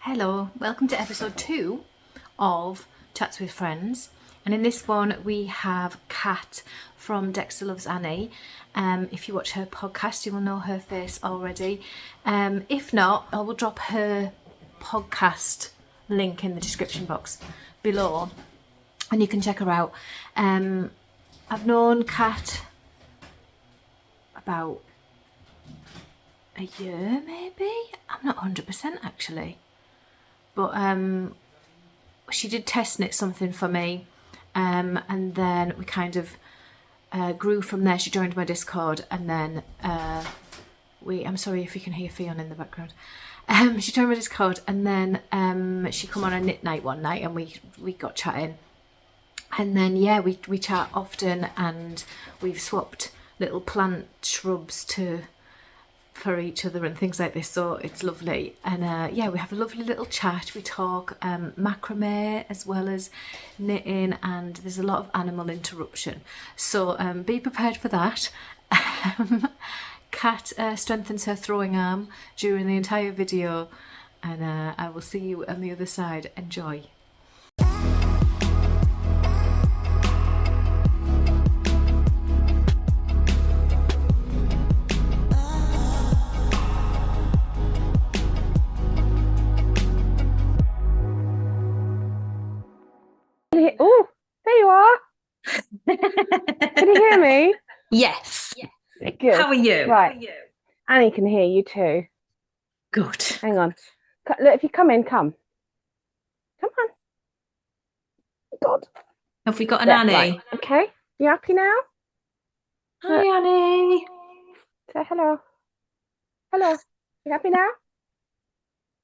Hello, welcome to episode 2 of Chats with Friends, and in this one we have Kat from Dexter Loves Annie. If you watch her podcast you will know her face already. If not, I will drop her podcast link in the description box below and you can check her out. I've known Kat about a year maybe, I'm not 100% actually. But she did test knit something for me, and then we kind of grew from there. She joined my Discord, and then I'm sorry if you can hear Fionn in the background. She joined my Discord, and then she come on a knit night one night, and we got chatting. And then we chat often, and we've swapped little plant shrubs for each other and things like this, so it's lovely. And we have a lovely little chat. We talk macrame as well as knitting, and there's a lot of animal interruption, so be prepared for that. Kat strengthens her throwing arm during the entire video, and I will see you on the other side. Enjoy. Oh, there you are. Can you hear me? Yes. Good. How are you? Right. Annie can hear you too. Good. Hang on. Look, if you come in, come. Come on. God. Have we got an Annie? Right. Okay. You happy now? Hi, Annie. Say hello. Hello. You happy now?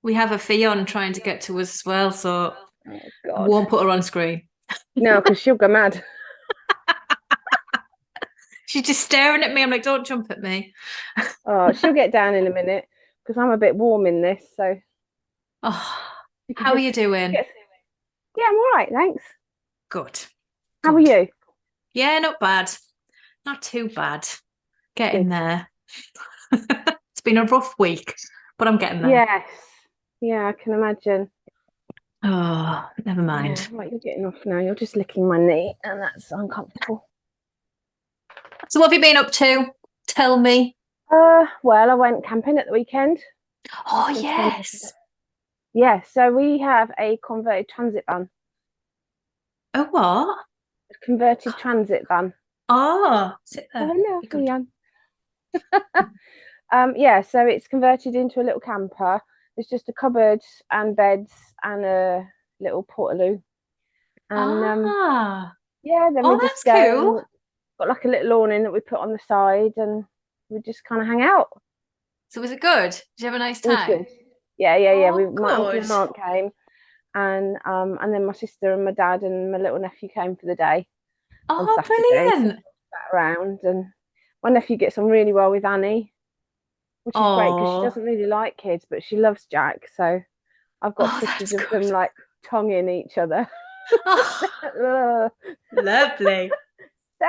We have a Fionn trying to get to us as well, so Oh, I God. won't put her on screen. No, because she'll go mad. She's just staring at me. I'm like, don't jump at me. Oh, she'll get down in a minute because I'm a bit warm in this. So. Oh, how are you doing? Yeah, I'm all right, thanks. Good. How are you? Yeah, not bad. Not too bad. Getting there. It's been a rough week, but I'm getting there. Yes. Yeah, I can imagine. Oh, never mind. Yeah, right, you're getting off now. You're just licking my knee, and that's uncomfortable. So what have you been up to? Tell me. Well, I went camping at the weekend. Oh, yes. Yeah, so we have a converted transit van. Oh, what? A converted transit van. Oh, sit there. Oh, hello, yeah, so it's converted into a little camper. There's just a cupboard and beds and a little portaloo. And yeah, then we just go. Cool. Got like a little awning that we put on the side, and we just kind of hang out. So was it good? Did you have a nice time? Yeah. Oh, My uncle and aunt came, and then my sister and my dad and my little nephew came for the day. Oh, brilliant! So sat around, and my nephew gets on really well with Annie, which is great because she doesn't really like kids, but she loves Jack. So I've got pictures of them like tonguing each other. Oh, lovely.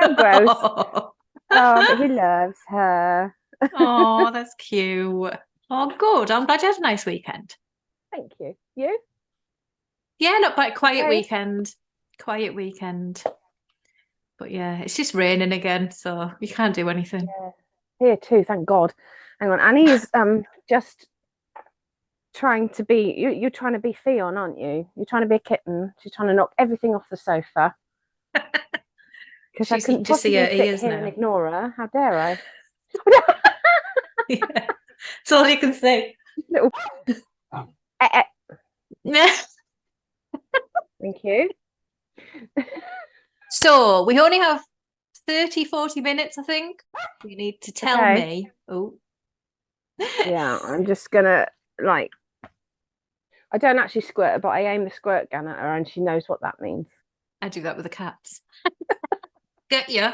So gross. Oh, but he loves her. Oh, that's cute. Oh, good. I'm glad you had a nice weekend. Thank you. You? Yeah, not quite quiet weekend. Quiet weekend. But yeah, it's just raining again, so you can't do anything. Yeah. Here too, thank God. Hang on, Annie is just trying to be. You're trying to be Fionn, aren't you? You're trying to be a kitten. She's trying to knock everything off the sofa. Because I couldn't just see her ears here and ignore her. How dare I? Yeah. That's all you can say. Little. Thank you. So we only have 30-40 minutes, I think. You need to tell me. Oh. Yeah, I'm just gonna I don't actually squirt her, but I aim the squirt gun at her and she knows what that means. I do that with the cats. Get you?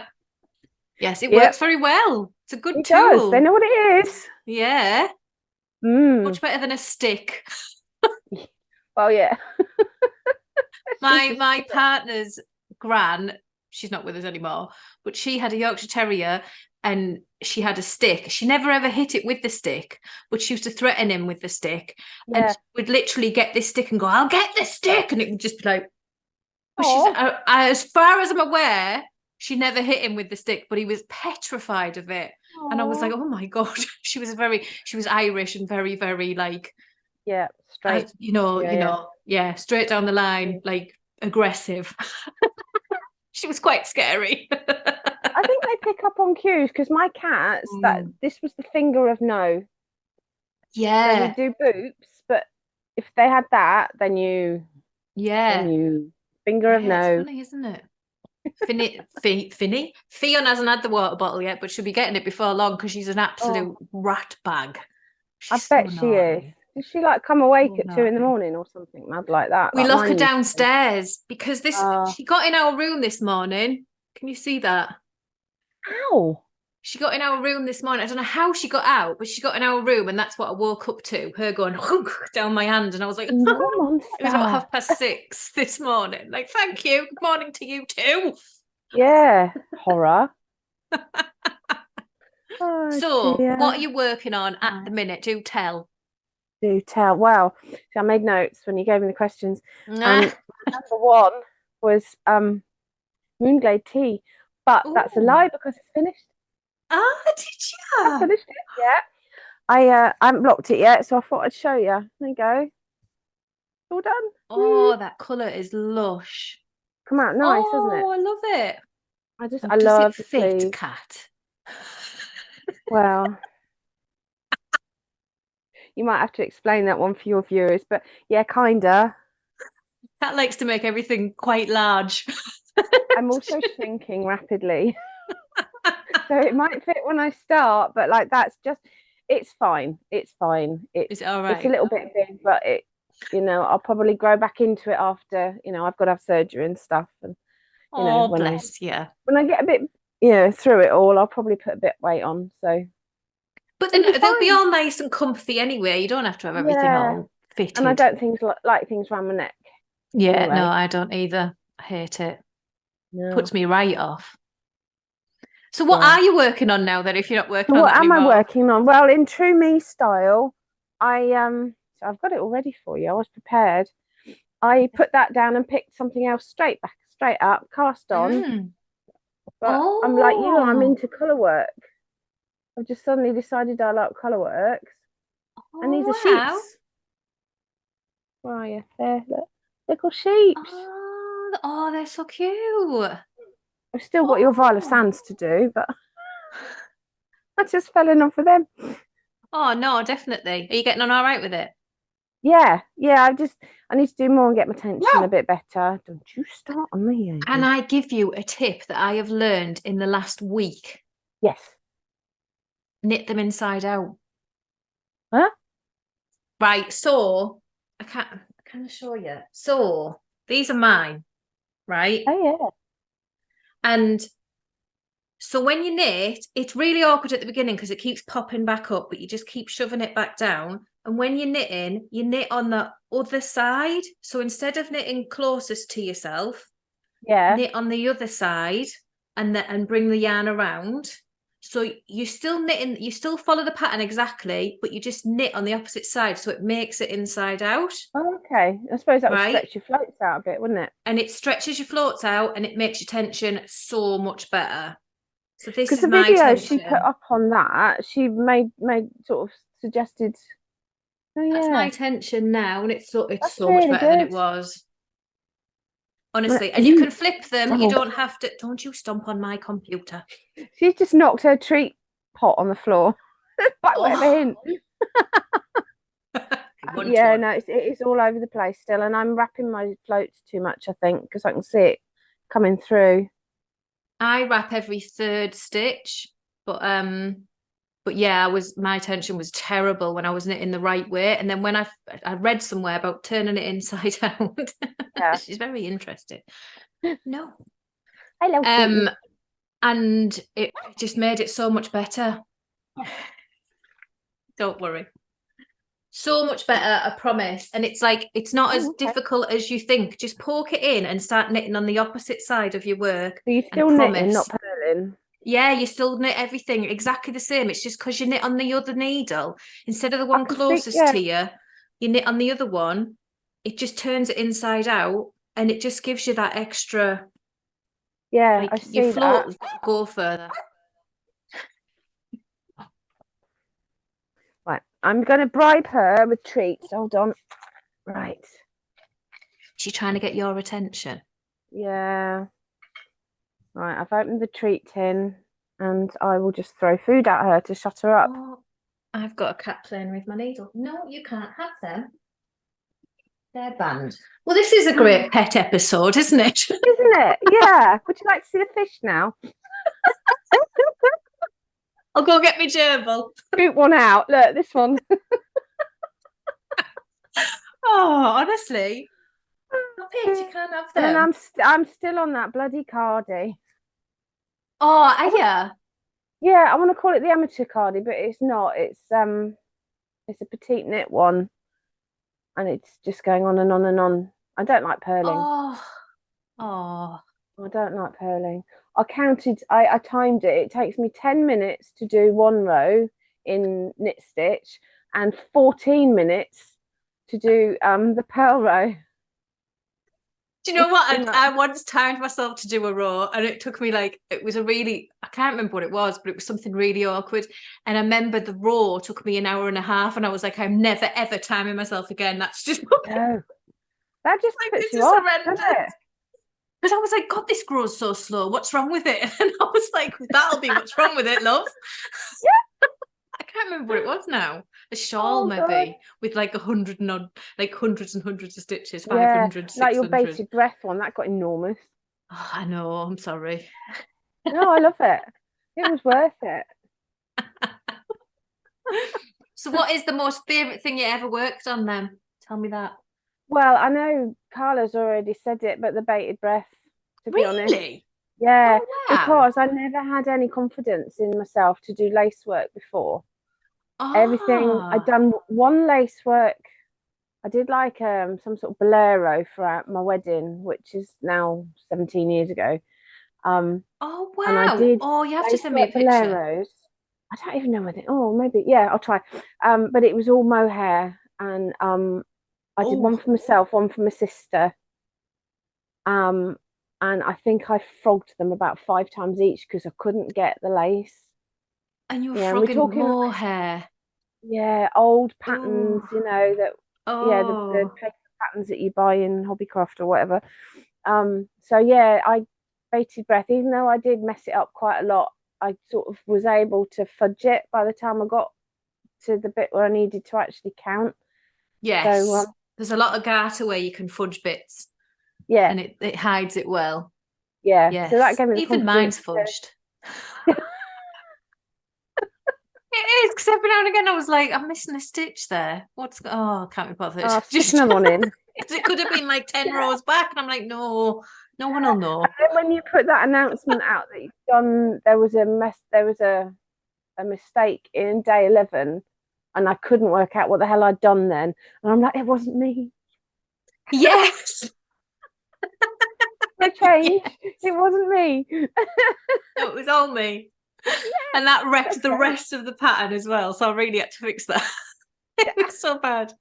Yes, it works very well. It's a good tool. Does. They know what it is. Yeah. Much better than a stick. Well, yeah. My partner's gran, she's not with us anymore, but she had a Yorkshire Terrier and she had a stick. She never ever hit it with the stick, but she used to threaten him with the stick. And Yeah. she would literally get this stick and go, I'll get the stick. And it would just be like, but Oh. as far as I'm aware, she never hit him with the stick, but he was petrified of it. And I was like, Oh. oh my God. She was Irish and very, very like, Yeah, straight. yeah, straight down the line, like aggressive. She was quite scary. I think they pick up on cues because my cats, that this was the finger of no. They would Yeah. do boops, but if they had that, then you Yeah. finger of Yeah, it's no. funny, isn't it? Finny. Fionn hasn't had the water bottle yet, but she'll be getting it before long because she's an absolute rat bag. I She's bet so she is. naughty. Does she like come awake So at 2 naughty. a.m. or something mad like that? We Like lock her mine used to. downstairs because she got in our room this morning. Can you see that? Ow! She got in our room this morning. I don't know how she got out, but she got in our room, and that's what I woke up to. Her going down my hand, and I was like, You're a it was about monster. 6:30 this morning. Like, thank you. Good morning to you too. Yeah, horror. Oh So, dear. what are you working on at the minute? Do tell. Do tell. Well, see, I made notes when you gave me the questions. Nah. Number one was Moonglade tea, but that's a Ooh. lie because it's finished. Ah, did I you? finished it. Yeah. I haven't blocked it yet, so I thought I'd show you. There you go. All done. Oh, that colour is lush. Come out nice, hasn't it? Oh, I love it. I Does it love the fit, sleeves. Cat? Well, you might have to explain that one for your viewers, but yeah, kinda. Cat likes to make everything quite large. I'm also shrinking rapidly. So it might fit when I start, but like that's just it's fine. It's fine. Is it all It's a right? little bit big, but I'll probably grow back into it after, I've got to have surgery and stuff. And Oh, when bless you. I get a bit, through it all, I'll probably put a bit of weight on. So But then it'll be they'll be fine. all nice and comfy anyway. You don't have to have everything Yeah. all fitted. And I don't like things around my neck. Yeah, anyway. no, I don't either. I hate it. No. Puts me right off. So what are you working on now then if you're not working on What that am I anymore? working on? Well, in true me style, I've got it all ready for you. I was prepared. I put that down and picked something else straight up, cast on. But I'm like you, I'm into colour work. I've just suddenly decided I like colour works. And these are sheeps. Where are you? There, look. Little sheeps. Oh, they're so cute. I've still got your vial of sands to do, but I just fell in love with them. Oh no, definitely. Are you getting on all right with it? Yeah. I need to do more and get my tension a bit better. Don't you start on me. Can I give you a tip that I have learned in the last week? Yes. Knit them inside out. Huh? Right, so I can't show you. So these are mine, right? Oh yeah. And so when you knit, it's really awkward at the beginning because it keeps popping back up, but you just keep shoving it back down. And when you're knitting, you knit on the other side. So instead of knitting closest to yourself, knit on the other side and bring the yarn around. So you're still knitting, you still follow the pattern exactly, but you just knit on the opposite side. So it makes it inside out. Oh, okay. I suppose that would stretch your floats out a bit, wouldn't it? And it stretches your floats out and it makes your tension so much better. So this is the my video tension. she put up on that, she made sort of suggested. Oh yeah. That's my tension now, and it's so really much better than it was. Honestly, and you can flip them. You don't have to. Don't you stomp on my computer. She's just knocked her treat pot on the floor. By way of a hint. Yeah, no, it's all over the place still, and I'm wrapping my floats too much, I think, because I can see it coming through. I wrap every third stitch, but yeah, my tension was terrible when I was knitting the right way, and then when I read somewhere about turning it inside out. Yeah. She's very interested. No. Hello. And it just made it so much better. Don't worry. So much better, I promise. And it's like, it's not as difficult as you think. Just poke it in and start knitting on the opposite side of your work. So you're still knitting, not purling? Yeah, you still knit everything exactly the same. It's just because you knit on the other needle instead of the I one can see, closest yeah, to you, you knit on the other one. It just turns it inside out, and it just gives you that extra, yeah, I like your see that. float go further. Right, I'm going to bribe her with treats. Hold on. Right, She's trying to get your attention. yeah. Right, I've opened the treat tin and I will just throw food at her to shut her up. Oh, I've got a cat playing with my needle. No, you can't have them. They're banned. Well, this is a great pet episode, isn't it? Isn't it? Yeah. Would you like to see the fish now? I'll go get me gerbil. Shoot one out. Look, this one. Oh, honestly. Stop it, you can't have And then them. I'm still on that bloody cardie. Oh, I are want, you? yeah, I want to call it the amateur cardie, but it's not. It's a petite knit one, and it's just going on and on and on. I don't like purling. Oh, oh. I don't like purling. I timed it. It takes me 10 minutes to do one row in knit stitch and 14 minutes to do the purl row. Do you know It's what? too much. I once timed myself to do a row, and it took me like, it was a really, I can't remember what it was, but it was something really awkward. And I remember the row took me an hour and a half, and I was like, I'm never ever timing myself again. That's just No, that just like, puts this you is off, doesn't horrendous. it? Because I was like, God, this grows so slow. What's wrong with it? And I was like, that'll be what's wrong with it, love. Yeah. I can't remember what it was now. A shawl, Oh God. maybe, with like 100 and odd, like hundreds and hundreds of stitches, Yeah, 500, like your 600. bated breath one, that got enormous. Oh, I know, I'm sorry. No, I love it. It was worth it. So, what is the most favourite thing you ever worked on then? Tell me that. Well, I know Carla's already said it, but the bated breath, to be honest. Really? Yeah, Oh, wow. because I never had any confidence in myself to do lace work before. Everything I'd Ah, done one lace work. I did like some sort of bolero for my wedding, which is now 17 years ago. Um, oh, and I wow. did Oh, you have to lace send me a work picture. boleros. I don't even know whether. Oh, maybe yeah. I'll try. But it was all mohair, and I did one Oh, for myself, one for my sister. Um, and I think I frogged them about 5 times each because I couldn't get the lace. and you were Yeah, and we're frogging talking like, mohair. yeah, old patterns, Oh, that yeah, the oh. paper patterns that you buy in Hobbycraft or whatever. So yeah, I bated breath, even though I did mess it up quite a lot, I sort of was able to fudge it by the time I got to the bit where I needed to actually count. So Yes. There's a lot of garter where you can fudge bits yeah, and it hides it well. yeah. So that Yes. gave me the Even confidence mine's to fudged. It is, because every now and again I was like, I'm missing a stitch there. Oh, I can't be bothered. stick Just another one in. because it could have been like 10 Yeah. rows back. And I'm like, no, no one will know. And then when you put that announcement out that you've done, there was a mistake in day 11, and I couldn't work out what the hell I'd done then. And I'm like, it wasn't me. Yes. I changed. It wasn't me. No, it was all me. And that wrecked the Okay. rest of the pattern as well. So I really had to fix that. It was so bad. It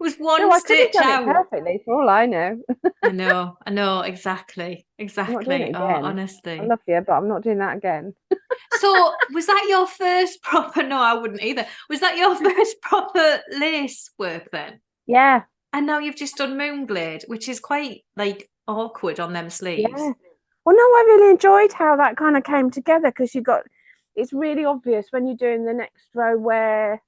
was No, one I could have stitch done it out. perfectly for all I know. I know, exactly. I'm not doing Exactly. it Oh, again. I honestly. love you, but I'm not doing that again. So was that your first proper? No, I wouldn't either. Was that your first proper lace work then? Yeah, And now you've just done moon glade, which is quite like awkward on them sleeves. yeah. Well, no, I really enjoyed how that kind of came together because it's really obvious when you're doing the next row where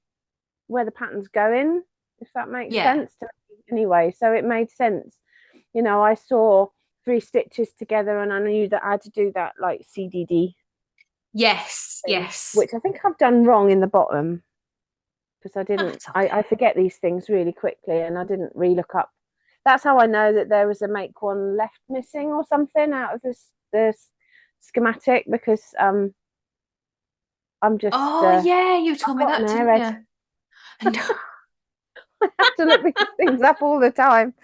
the pattern's going, if that makes Yeah. sense to me anyway. So it made sense. I saw 3 stitches together and I knew that I had to do that like CDD Yes. thing, Yes. which I think I've done wrong in the bottom because I didn't, That's I okay. forget these things really quickly and I didn't re-look up. That's how I know that there was a make one left missing or something out of the schematic because I'm just Oh yeah, you I've told me got an that, didn't airhead. you? And I have to look these things up all the time.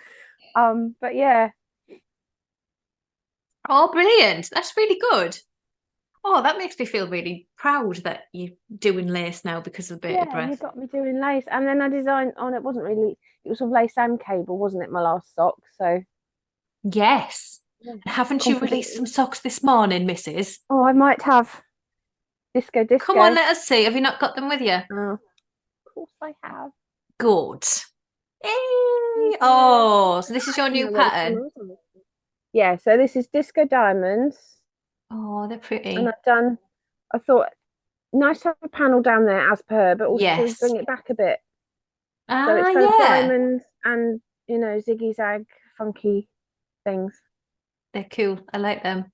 But yeah, oh, brilliant! That's really good. Oh, that makes me feel really proud that you're doing lace now because of Beta Yeah, you Breath. got me doing lace. And then I designed on it wasn't really it was sort of lace and cable, wasn't it, my last sock? So Yes. yeah, And haven't you confident. released some socks this morning, Mrs.? Oh, I might have disco Come on, disco. let us see. Have you not got them with you? Oh, of course I have. Good. Here you Hey. go. Oh, so this is I your didn't new know where the camera pattern? was on this. Yeah, so this is disco diamonds. Oh, they're And pretty. I thought nice to have a panel down there as per, but also to Yes. bring it back a bit. So it's Ah, kind of yeah. diamonds and, ziggy zag, funky things. They're cool. I like them.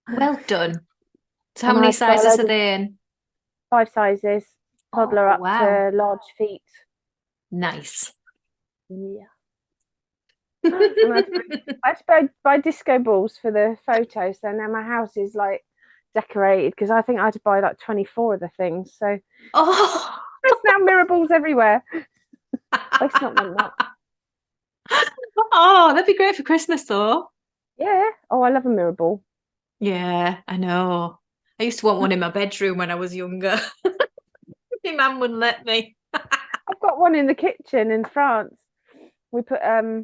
Well done. So how And I many had to buy a sizes load are of they in? 5 sizes, Oh, toddler up wow. to large feet. Nice. Yeah. And I had to buy disco balls for the photos. So now my house is like decorated because I think I had to buy like 24 of the things. So Oh. there's now mirror balls everywhere. Let's not want that. Oh, that'd be great for Christmas though. Yeah. Oh, I love a mirror ball. Yeah, I know. I used to want one in my bedroom when I was younger. My mum wouldn't let me. I've got one in the kitchen in France. We put a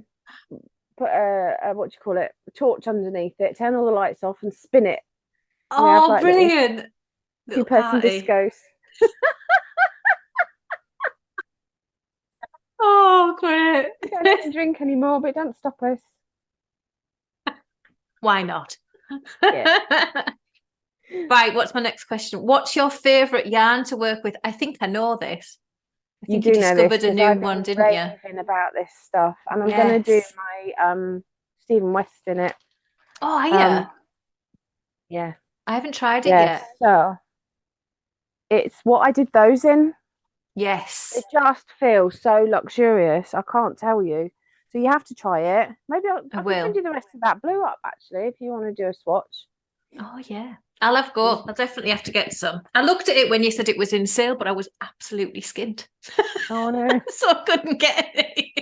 what do you call it? A torch underneath it, turn all the lights off, and spin it. And we have Oh, like little brilliant. Little two-person party. discos. Oh, great. We don't even drink anymore, but it don't stop us. Why not? Yeah. Right, what's my next question? What's your favourite yarn to work with? I think I know this. I You think you do know this discovered a because new I've one, been didn't you? raving about this stuff, and I'm going to do Yes. my Stephen West in it. Oh, Um, yeah. yeah, I haven't tried it yeah. yet. So it's what I did those in. They Yes, just feel so luxurious. I can't tell you. So you have to try it. Maybe I I can send will. you the rest of that blue up actually if you want to do a swatch. Oh, yeah. I'll have a go. Mm. I'll definitely have to get some. I looked at it when you said it was in sale, but I was absolutely skint. Oh no. So I couldn't get any.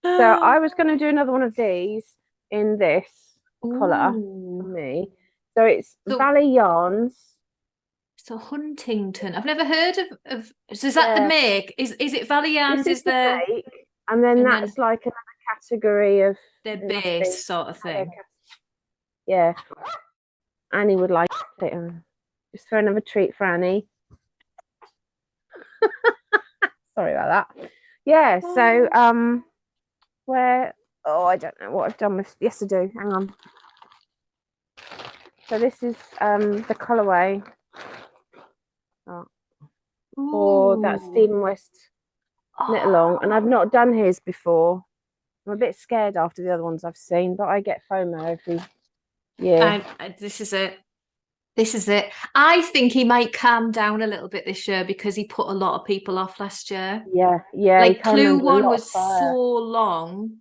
So I was going to do another one of these in this colour for Ooh. me. So it's So Valley Yarns. so Huntington. I've never heard of so is that the Yeah, make? Is it this Valians is is the the make, and then and then that's like another category of their it must be. base sort of thing. Yeah, Annie would like it. Just for another treat for Annie. Sorry about that. Yeah, so Oh. where I don't know what I've done with yes I do. Hang on. So this is the colourway for that Ooh. Stephen West knit along, and I've Oh. not done his before. I'm a bit scared after the other ones I've seen, but I get FOMO every year. This is it. This is it. I think he might calm down a little bit this year because he put a lot of people off last year. Yeah, yeah, he Like came Clue under a one lot of was so fire. long.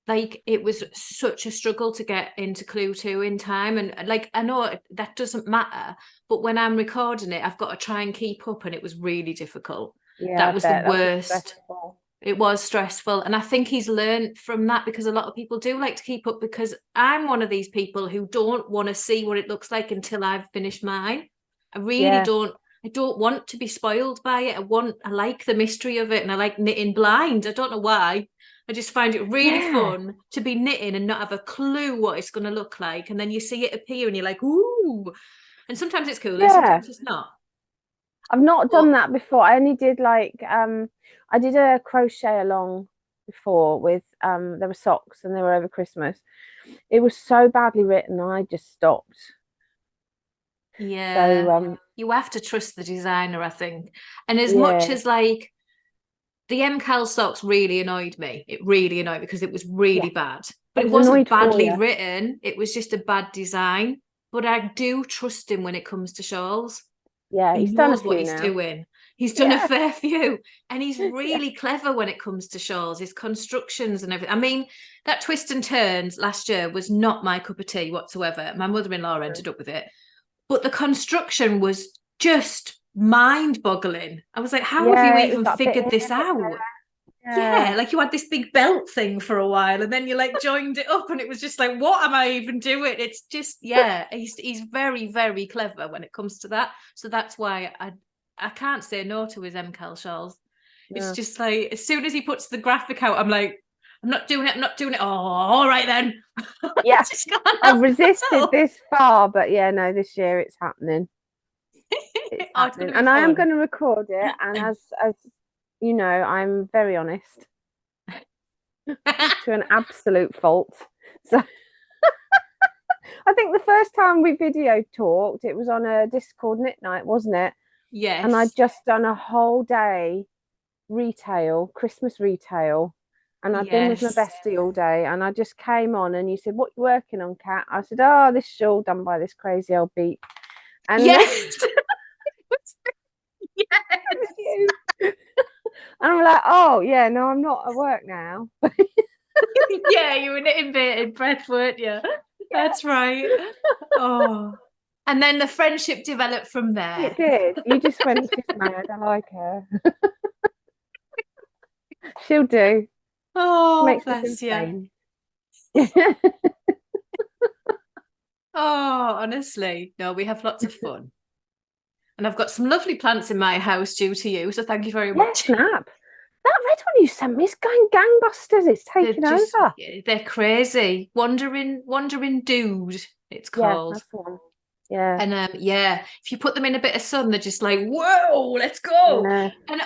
Like it was such a struggle to get into Clue 2 in time. And like I know that doesn't matter, but when I'm recording it, I've got to try and keep up, and it was really difficult. Yeah, I That was the bet that was worst. stressful. It was stressful. And I think he's learned from that because a lot of people do like to keep up because I'm one of these people who don't want to see what it looks like until I've finished mine. I really Yeah, don't. I don't want to be spoiled by it. I like the mystery of it and I like knitting blind. I don't know why. I just find it really yeah, fun to be knitting and not have a clue what it's going to look like. And then you see it appear and you're like, ooh. And sometimes it's cool and yeah. sometimes it's not. I've not But done that before. I only did like I did a crochet along before with there were socks and they were over Christmas. It was so badly written, I just stopped. So yeah, you have to trust the designer, I think. And as much yeah, as like the MCAL socks really annoyed me, it really annoyed me because it was yeah, really bad. But it it was wasn't annoyed for badly you. written, it was just a bad design. But I do trust him when it comes to shawls. Yeah, He he's done a knows what few he's now. doing. He's done a Yeah, fair few, and he's yeah, really clever when it comes to shawls, his constructions and everything. I mean, that twist and turns last year was not my cup of tea whatsoever. My mother-in-law ended up with it, but the construction was just mind-boggling. I was like, how have you yeah. It was even like a bit figured here, this a bit out? there. Yeah, like you had this big belt thing for a while, and then you like joined it up, and it was just like, what am I even doing? It's just, yeah, he's very, very clever when it comes to that. So that's why I can't say no to his MCAL shawls. It's Yeah. just like as soon as he puts the graphic out, I'm like, I'm not doing it. I'm not doing it. Oh, all right then. Yeah. Just can't I've help resisted myself. this far, but yeah, no, this year it's happening. It's Oh, it's happening. gonna be And I am fun. going to record it. And as you know, I'm very honest to an absolute fault. So I think the first time we video talked, it was on a Discord knit night, wasn't it? And I'd Yes. just done a whole day retail, Christmas retail. And I'd been with my Yes. bestie all day. And I just came on and you said, "What you working on, Kat?" I said, "Oh, this shawl done by this crazy old beat." And Yes. Yes. and I'm like, "Oh, yeah, no, I'm not at work now." Yeah, you were knitting bated breath, weren't you? Yeah, That's right. Oh. And then the friendship developed from it there. did. You just went, "She's mad. I like her. She'll do. She Oh, makes us bless you. insane." Oh, honestly. No, we have lots of fun. And I've got some lovely plants in my house due to you, so thank you very Yeah, much. snap. That red one you sent me is going gangbusters. It's They're taking just, over. they're crazy. Wandering dude, it's Yeah, called. that's the one. Yeah, And yeah, if you put them in a bit of sun, they're just like, whoa, let's go. yeah. And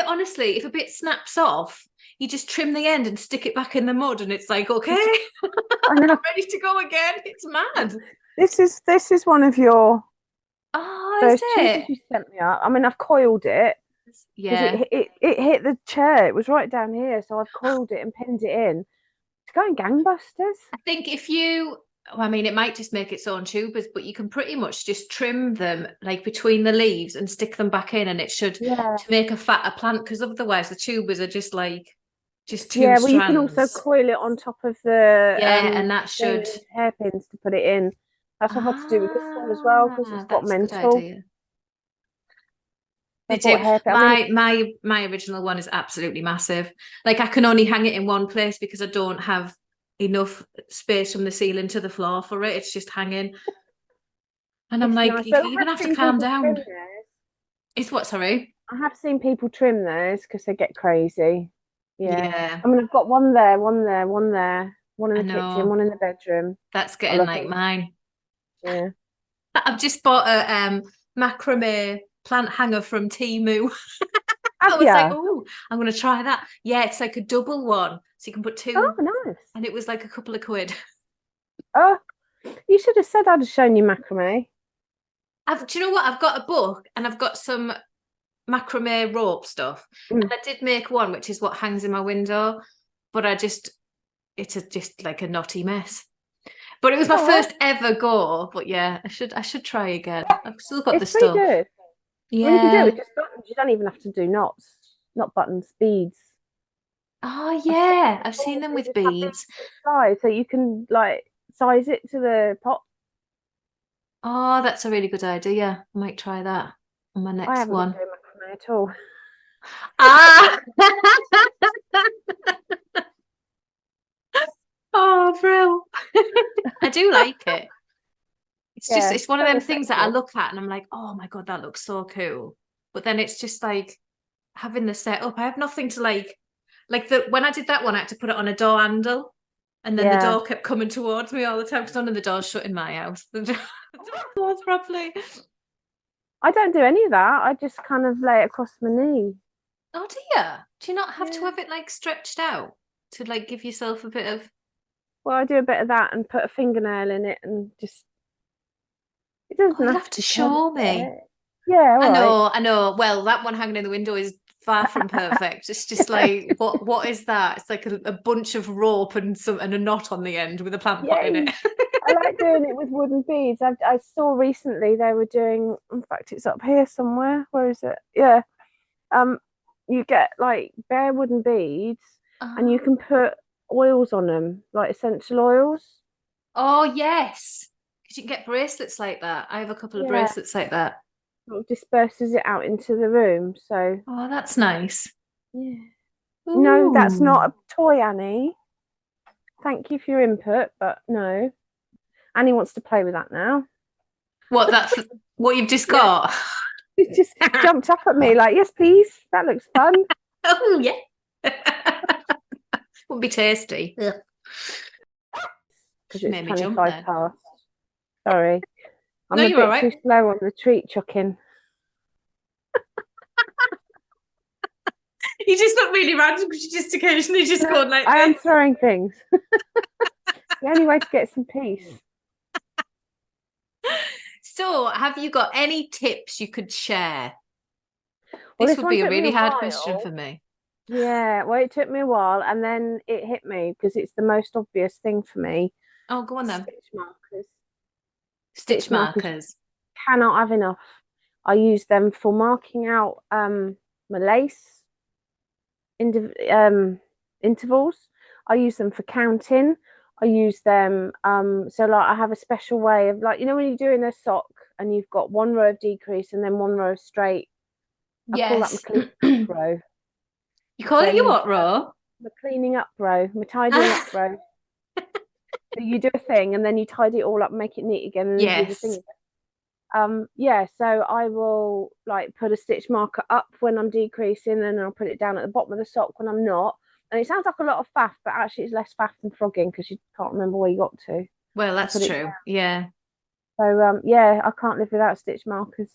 honestly, if a bit snaps off, you just trim the end and stick it back in the mud, and it's like, okay, I know. I'm ready to go again. It's mad. This is one of your Oh, is those tubers it? you sent me up. I mean, I've coiled it because Yeah. it hit the chair. It was right down here, so I've coiled it and pinned it in. It's going gangbusters. I think if you, well, I mean, it might just make its own tubers, but you can pretty much just trim them like between the leaves and stick them back in, and it should Yeah, to make a fatter plant because otherwise the tubers are just like just two yeah. Well, you can also strands. coil it on top of the Yeah, and that thing should. and use hairpins to put it in. That's what I've had to do with this one as well because it's Ah, got that's a good mental. idea. I They bought do. hairpin. I mean, My original one is absolutely massive. Like I can only hang it in one place because I don't have enough space from the ceiling to the floor for it. It's just hanging. And I'm it's like, nice, but you're I gonna have have to seen calm people trim down. theirs. It's what, sorry? I have seen people trim theirs because they get crazy. Yeah. Yeah, I mean, I've got one there, one there, one there, one in I the kitchen, know. one in the bedroom. That's I getting love like them. mine. Yeah. I've just bought a macrame plant hanger from Temu. I Have was like, you? oh, I'm gonna try that. Yeah, it's like a double one. So you can put Oh, two, nice. and it was like a couple of quid. Oh, you should have said I'd have shown you macrame. Do you know what? I've got a book and I've got some macrame rope stuff. Mm. And I did make one, which is what hangs in my window, but it's just like a knotty mess. But it was my All right. first ever go. But yeah, I should try again. I've still got the It's pretty stuff. good. Well, you can do it Yeah. with just buttons. You don't even have to do knots, not buttons, beads. Oh I've seen yeah, them I've seen before. them They with just have these beads. size so you can like size it to the pot. Oh, that's a really good idea. I might try that on my I next haven't been one. doing macrame at all. Ah! Oh, bro. I do like it. It's just Yeah, it's one of very them things that I effective. look at and I'm like, oh my God, that looks so cool. But then it's just like having the setup. I have nothing to like the when I did that one, I had to put it on a door handle. And then the Yeah. door kept coming towards me all the time because none of the doors shut in my house. The door was properly. I don't do any of that. I just kind of lay it across my knee. Oh dear. Do you not have to Yeah. have it like stretched out to like give yourself a bit of Well, I do a bit of that and put a fingernail in it and just, it oh, doesn't you'll have have to to be show me. perfect. Yeah, all right. I know. Well, that one hanging in the window is far from perfect. It's just like what is that? It's like a bunch of rope and a knot on the end with a plant pot in it. Yay. I like doing it with wooden beads. I saw recently they were doing, in fact, it's up here somewhere. Where is it? Yeah. Um, you get like bare wooden beads and you can Oh, put oils on them, like essential oils. oh yes. Because you can get bracelets like that. I have a couple of Yeah. bracelets like that. Sort of disperses it out into the room. So Oh, that's nice. yeah. No, that's not Ooh. a toy, Annie. Thank you for your input, but no. Annie wants to play with that now. What, that's what you've just Yeah. got? She just jumped up at me like, yes, please. That looks fun. Oh, yeah. Would be tasty. Because She it's made me jump 25 then. past. Sorry. No, I'm a you're all bit too right. slow on the treat chucking. You just look really random because you just occasionally just No, go like I am this. throwing things. The only way to get some peace. So, have you got any tips you could share? Well, This this would one be a took me really a hard question for while. me. Yeah, well, it took me a while, and then it hit me because it's the most obvious thing for me. Oh, go on then. Stitch markers. Stitch Stitch markers, you markers. cannot have enough. I use them for marking out my lace intervals. I use them for counting. I use them so like I have a special way of, like, you know, when you're doing a sock and you've got one row of decrease and then one row of straight. I call that my Yes. cleaning up You row. call So it your you've what row? my cleaning up row, my tidying up row. So you do a thing and then you tidy it all up, make it neat again, and then you do the Yes. thing. Yeah, so I will like put a stitch marker up when I'm decreasing, and I'll put it down at the bottom of the sock when I'm not. And it sounds like a lot of faff, but actually it's less faff than frogging because you can't remember where you got to Well, and that's put it true. down. Yeah. So yeah, I can't live without stitch markers.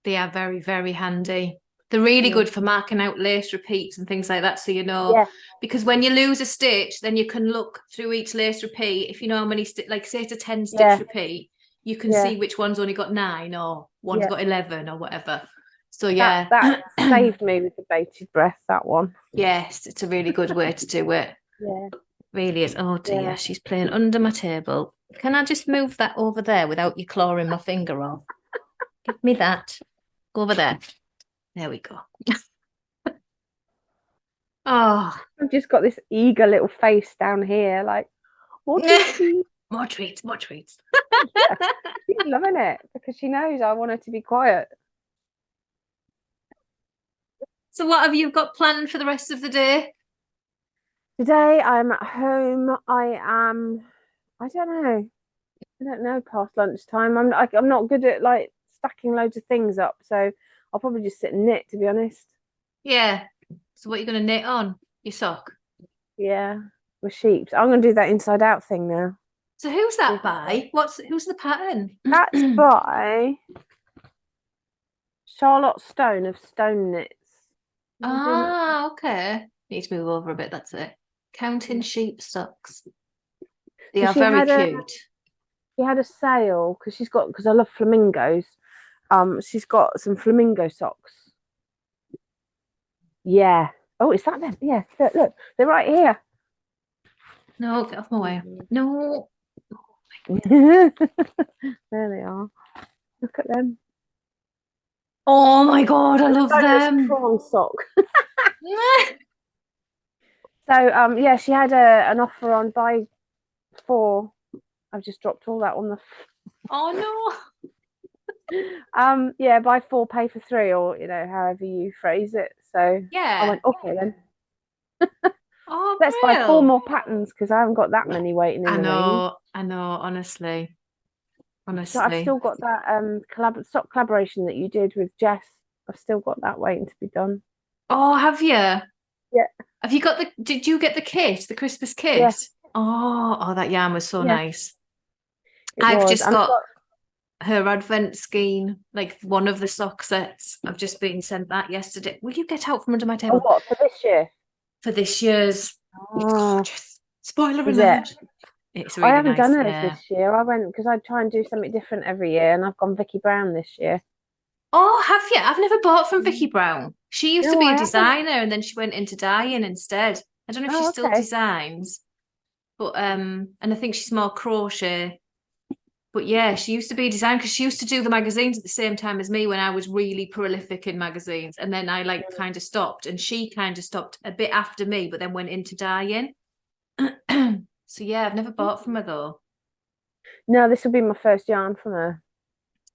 They are very, very handy. They're really Yeah. good for marking out lace repeats and things like that. So you know, Yeah, because when you lose a stitch, then you can look through each lace repeat. If you know how many, like say it's a 10 stitch yeah, repeat, you can yeah, see which one's only got 9 or one's yeah. got 11 or whatever. So That yeah, that saved me with the bated breath, that one. yes, it's a really good way to do it. Yeah, Really is. Oh dear, yeah. she's playing under my table. Can I just move that over there without you clawing my finger off? Give me that. Go over there. There we go. Oh, I've just got this eager little face down here, like, more treaty. more treats, more treats. Yeah, she's loving it because she knows I want her to be quiet. So, what have you got planned for the rest of the day? Today I'm at home. I don't know past lunchtime. I'm not good at like stacking loads of things up, so I'll probably just sit and knit, to be honest. Yeah. So, what are you going to knit on? Your sock. Yeah, with sheeps. I'm gonna do that inside out thing now. So, who's that by? Who's the pattern? That's by Charlotte Stone of Stone Knits. I'm doing that. Ah, okay. Need to move over a bit. That's it. Counting sheep socks. They So are very cute. she had a sale because I love flamingos. She's got some flamingo socks. Yeah. Oh, is that them? Yeah. Look, they're right here. No, get off my way. No. There they are. Look at them. Oh my God, I love Bonus them. prawn sock. So yeah, she had an offer on buy 4. I've just dropped all that on the. Oh Yeah, buy 4, pay for 3, or however you phrase it. So no. I Yeah. went, okay then. Oh, Let's buy 4 Brill. more patterns because I haven't got that many waiting in the wings. I know, honestly. So I've Honestly. still got that sock collaboration that you did with Jess. I've still got that waiting to be done. Oh, have you? Yeah, Have you got did you get the kit, the Christmas kit? yeah, Oh, that yarn was so yeah. nice. It I've was, just and I got got. her advent scheme, like one of the sock sets. I've just been sent that yesterday. Will you get out from under my Oh, table? what for this year? For this year's. It's Oh, gorgeous. Spoiler is it? alert. It's I really haven't nice, done hers yeah. this year. I went because I try and do something different every year, and I've gone Vicky Brown this year. Oh, have you? I've never bought from Vicky Brown. She used to No, be I a haven't. designer and then she went into dyeing instead. I don't know if she Oh, still okay. designs, but and I think she's more crochet. But yeah, she used to be a designer because she used to do the magazines at the same time as me when I was really prolific in magazines. And then I like kind of stopped, and she kind of stopped a bit after me, but then went into dyeing. So yeah, I've never bought from her though. No, this will be my first yarn from her.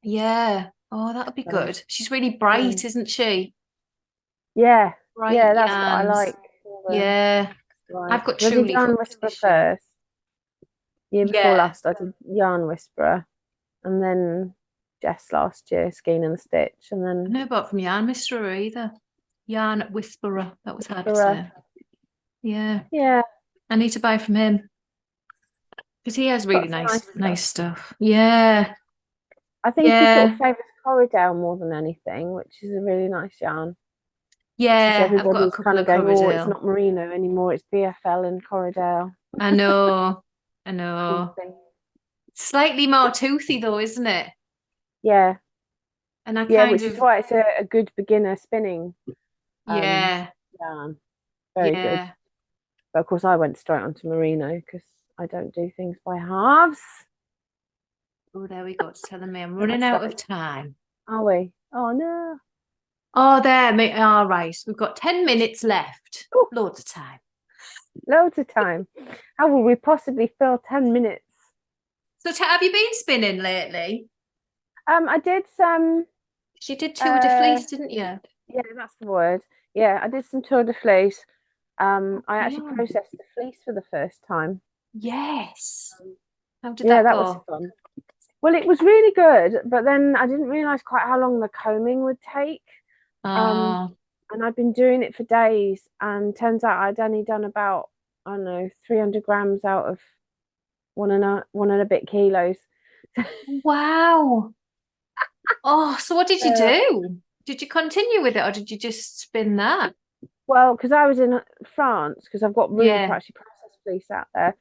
Yeah. Oh, that'll be So, good. She's really yeah. bright, isn't she? Yeah. Bright Yeah, that's what I yarns. like. All the Yeah. right. I've got I did Truly Yarn Hooked Whisperer edition. first. Year before Yeah. last, I did Yarn Whisperer, and then Jess last year, Skein and Stitch, and I then never bought from Yarn Whisperer either. Yarn Whisperer. That was hard to Whisperer. say. Yeah. Yeah, I need to buy from him because he has really got some nice stuff. stuff. Yeah. I think he sort Yeah. of favours Corridale more than anything, which is a really nice yarn. Because Yeah. I've got a everybody's couple kind of of going, oh, it's Corriedale. not Merino anymore, it's BFL and Corridale. I know. I Cool know. thing. Slightly more toothy though, isn't it? Yeah, And I yeah, kind which is of, why it's a good beginner spinning um, yeah, yarn. Very good. yeah. But of course, I went straight onto Merino because I don't do things by halves. Oh, there we go. It's telling me I'm And I running out of started, time. are we? Oh no. Oh, there. All right. We've got 10 minutes left. Ooh, Loads of time. loads of time. How will we possibly fill 10 minutes? So, have you been spinning lately? I did some, You did Tour de uh, Fleece, didn't you? yeah, that's the word. Yeah, I did some Tour de Fleece. I actually Fun. processed the fleece for the first time. Yes. How did Yeah, that that was go? fun. Well, it was really good, but then I didn't realize quite how long the combing would take. Um, Oh, and I'd been doing it for days, and turns out I'd only done about, I don't know, 300 grams out of one and a bit kilos. wow. Oh, so what did you Uh, do? Did you continue with it or did you just spin that? well, because I was in France, because I've got room to Yeah. actually process fleece out there,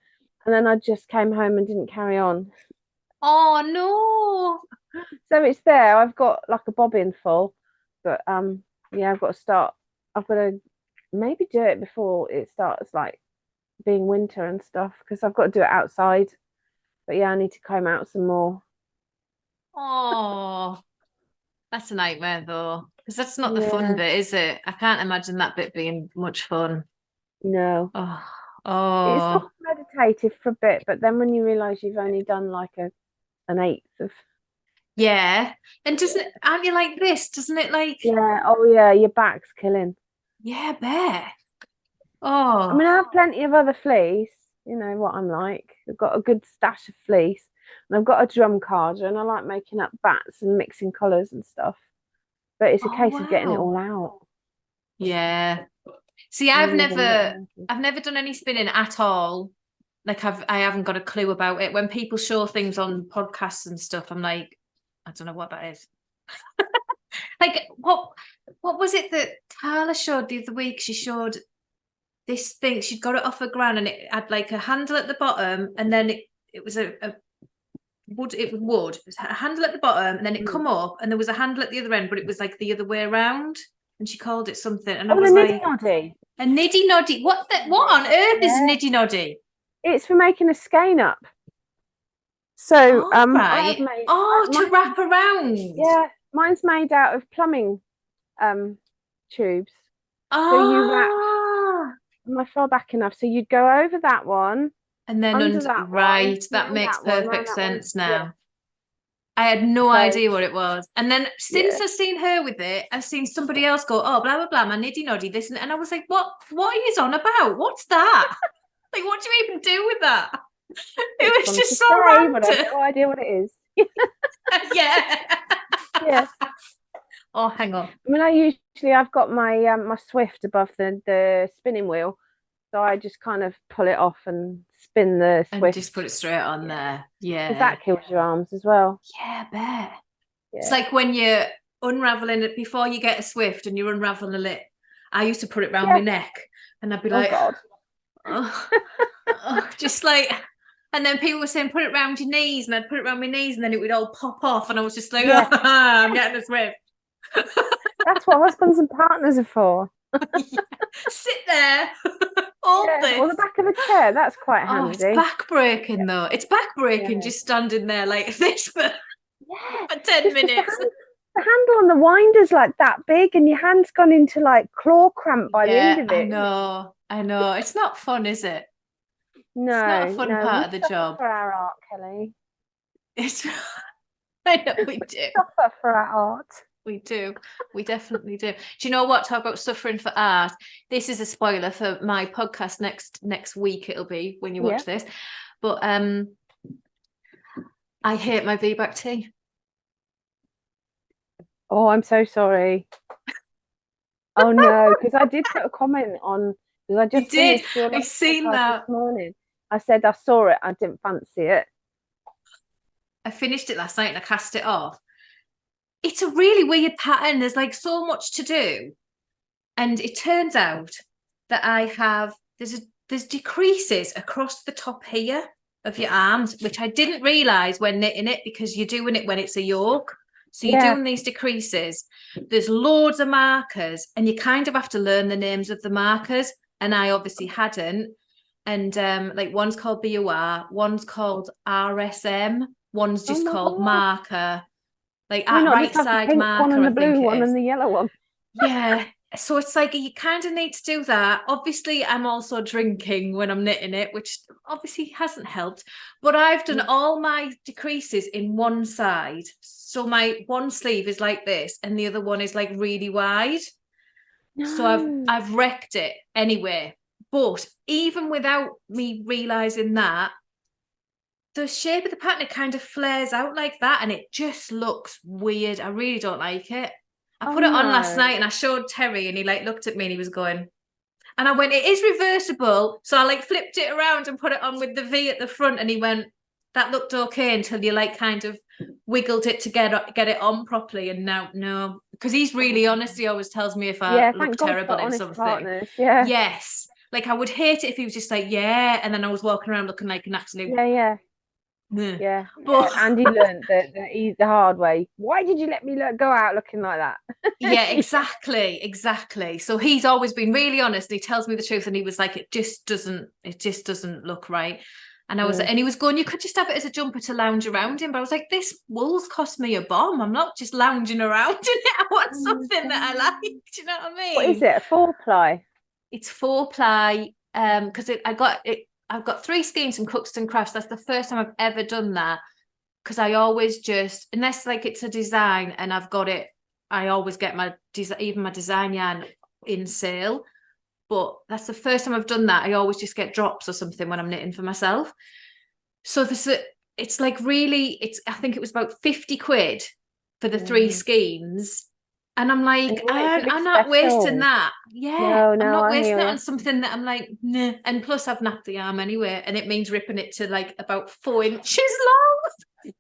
and then I just came home and didn't carry on. Oh, no. So it's there. I've got like a bobbin full, but yeah, I've got to start. I've got to maybe do it before it starts like being winter and stuff, because I've got to do it outside. But yeah, I need to comb out some more. Oh, that's a nightmare though. Because that's not the fun Yeah, bit, is it? I can't imagine that bit being much fun. no. Oh, It's sort oh, of meditative for a bit, but then when you realise you've only done like an eighth of. yeah. And aren't you like this? Doesn't it like, Yeah, oh yeah, your back's killing. yeah, bear. I Oh, mean, I have plenty of other fleece. You know what I'm like. I've got a good stash of fleece, and I've got a drum carder, and I like making up bats and mixing colours and stuff. But it's a oh, case of getting it wow. all out. Yeah. See, Really is a little monkey. I've never done any spinning at all. Like I haven't got a clue about it. When people show things on podcasts and stuff, I'm like, I don't know what that is. Like what was it that Tala showed the other week? She showed this thing, she'd got it off her gran and it had like a handle at the bottom and then it was a wood, it was wood. It was a handle at the bottom and then it Mm. come up and there was a handle at the other end, but it was like the other way around. And she called it something. And I Oh, the was niddy like, noddy. a niddy noddy. What on earth is Yeah, niddy noddy? it's for making a skein up. So All I have right. made Oh, to mine. wrap around. Yeah, mine's made out of plumbing um tubes. So you wrap Ah. my far back enough, so you'd go over that one, And then under that one, right, that round makes that one, round perfect that one. sense Yeah. now. I had no So idea what it was. And then since yeah, I've seen her with it, I've seen somebody else go, oh, blah, blah, blah, my niddy noddy, this. And I was like, what are you on about? What's that? Like, what do you even do with that? it's It was fun to just so say, but I've random. no idea what it is. Yeah. Yeah. Oh, hang on. I mean, I've got my my Swift above the spinning wheel, so I just kind of pull it off and spin the And Swift. just put it straight on Yeah, there. because Yeah. that kills your arms as well. Yeah, I bet. It's Yeah. like when you're unraveling it before you get a Swift and you're unraveling it. I used to put it around my Yeah. neck and I'd be Oh like, God. oh, oh, just like, and then people were saying, put it around your knees, and I'd put it around my knees, and then it would all pop off, and I was just like, Yeah. oh, I'm getting a Swift. That's what husbands and partners are for. Sit there, hold Yeah. Or this. the back of a chair. That's quite Oh, it's handy. back breaking though. It's back breaking Yeah. just standing there like this for, Yeah. for 10 Just because minutes. the handle on the winder's like that big, and your hand's gone into like claw cramp by the end Yeah, of it. I know. It's not fun, is it? It's not a No, fun no, part we of the suffer job. for our art, Kelly. It's I know we do. Suffer for our art. We do. We definitely do. Do you know what? Talk about suffering for art. This is a spoiler for my podcast next week. It'll be when you watch this. But I hate my VBAC tea. Oh, I'm so sorry. Oh no, because I did put a comment on, because I just finished your I've seen podcast that this morning. I said I saw it, I didn't fancy it. I finished it last night and I cast it off. It's a really weird pattern. There's like so much to do. And it turns out that I have, there's decreases across the top here of your arms, which I didn't realise when knitting it, because you're doing it when it's a yoke. So you're doing these decreases. There's loads of markers and you kind of have to learn the names of the markers. And I obviously hadn't. And like one's called BUR, one's called RSM, one's just called marker. Like at right side pink marker, one and the I think blue it one is. and the yellow one. Yeah. So it's like you kind of need to do that. Obviously, I'm also drinking when I'm knitting it, which obviously hasn't helped. But I've done all my decreases in one side. So my one sleeve is like this and the other one is like really wide. No. So I've wrecked it anyway. But even without me realising that, the shape of the pattern, it kind of flares out like that and it just looks weird. I really don't like it. I put it on last night and I showed Terry and he like looked at me and he was going, and I went, it is reversible. So I like flipped it around and put it on with the V at the front and he went, that looked okay until you like kind of wiggled it to get it on properly. And now, no, because he's really honest. He always tells me if I look terrible in something. Partners. Yes. Like I would hate it if he was just like, yeah. And then I was walking around looking like an absolute. But Andy learned the hard way. Why did you let me go out looking like that? Yeah, exactly. So he's always been really honest. And he tells me the truth, and he was like, it just doesn't look right. And I was, and he was going, you could just have it as a jumper to lounge around in. But I was like, this wool's cost me a bomb. I'm not just lounging around in it. I want something that I like. Do you know what I mean? What is it? A 4-ply? It's 4-ply. Because I've got 3 skeins from Cuxton Crafts. That's the first time I've ever done that. Because I always just, unless like it's a design and I've got it, I always get my design yarn in sale. But that's the first time I've done that. I always just get drops or something when I'm knitting for myself. So it's like really, I think it was about 50 quid for the 3 skeins. And I'm like, I'm not wasting that. Yeah, I'm not wasting it on something that I'm like, nah. And plus I've napped the arm anyway. And it means ripping it to like about 4 inches long.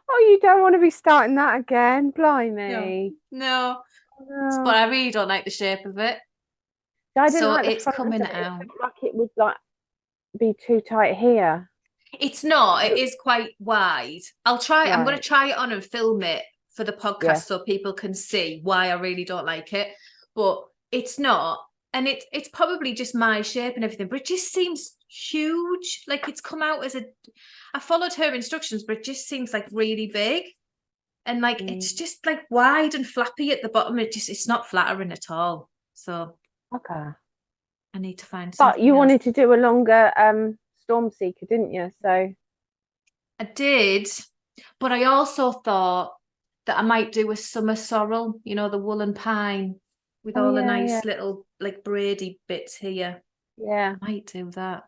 Oh, you don't want to be starting that again, blimey. No. But I really don't like the shape of it. I didn't so like the it's front coming of it. out. It felt like it would like be too tight here. It's not. It is quite wide. I'll try. Right. I'm going to try it on and film it for the podcast so people can see why I really don't like it. But it's not. And it's probably just my shape and everything, but it just seems huge. Like it's come out as I followed her instructions, but it just seems like really big. And like it's just like wide and flappy at the bottom. It's not flattering at all. So I need to find something. But you wanted to do a longer Storm Seeker, didn't you? So I did, but I also thought that I might do a summer sorrel, you know, the woolen pine with all the nice little like braidy bits here. Yeah, I might do that.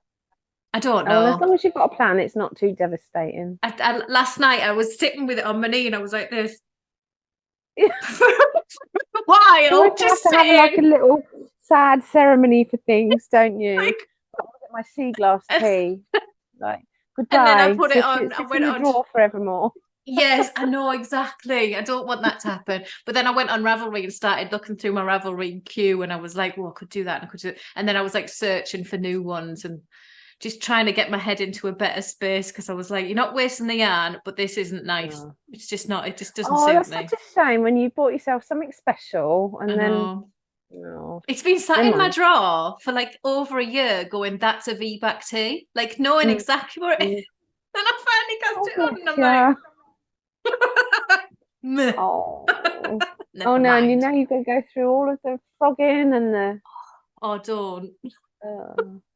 I don't know. As long as you've got a plan, it's not too devastating. Last night I was sitting with it on my knee and I was like this. For a while, just have like a little sad ceremony for things, don't you? Like, my sea glass tea. Like goodbye. And then I put it on. I went on drawer forevermore. Yes, I know exactly. I don't want that to happen. But then I went on Ravelry and started looking through my Ravelry queue, and I was like, "Well, I could do that, and I could do it." And then I was like searching for new ones and just trying to get my head into a better space because I was like, "You're not wasting the yarn, but this isn't nice. No. It's just not. It just doesn't suit me." That's such a shame when you bought yourself something special and then. No. It's been sat in my drawer for like over a year going, that's a V-back tee, like knowing exactly where it is. Then I finally cast it on and I'm like, oh no, and you know you've got to go through all of the frogging and the don't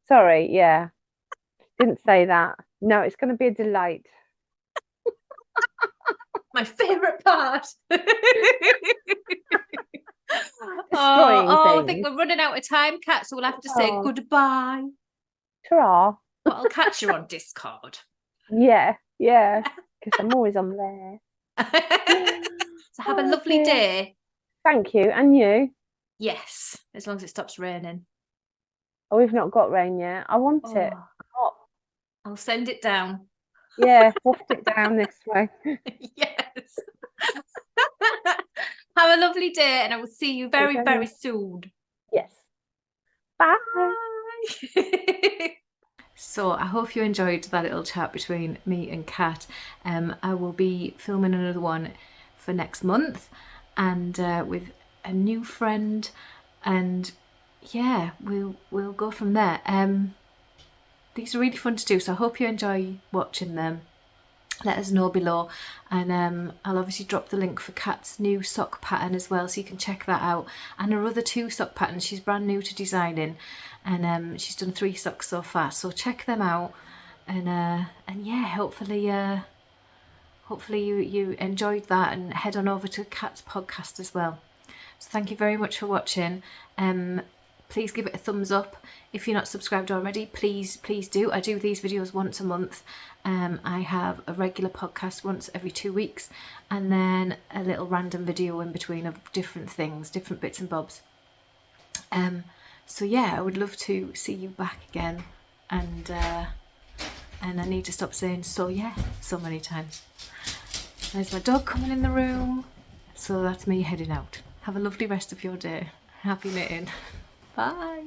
sorry, didn't say that. No, it's going to be a delight. My favourite part. Destroying I things. think we're running out of time, Kat, so we'll have to say Oh. goodbye. Ta-ra. But I'll catch you on Discord. Yeah, because I'm always on there. So have a Oh, lovely dear. day. Thank you, and you. Yes, as long as it stops raining. Oh, we've not got rain yet. I want it. Oh, Hot. I'll send it down. Yeah, waft it down this way. Yes. Have a lovely day, and I will see you very, very soon. Yes. Bye. Bye. So I hope you enjoyed that little chat between me and Kat. I will be filming another one for next month, and with a new friend, and yeah, we'll go from there. These are really fun to do, so I hope you enjoy watching them. Let us know below, and I'll obviously drop the link for Kat's new sock pattern as well, so you can check that out, and her other 2 sock patterns. She's brand new to designing, and she's done 3 socks so far, so check them out, and yeah, hopefully you enjoyed that, and head on over to Kat's podcast as well. So thank you very much for watching. Please give it a thumbs up. If you're not subscribed already, please do. I do these videos once a month. I have a regular podcast once every 2 weeks, and then a little random video in between of different things, different bits and bobs. So yeah, I would love to see you back again, and I need to stop saying so yeah so many times. There's my dog coming in the room, so that's me heading out. Have a lovely rest of your day. Happy knitting. Bye.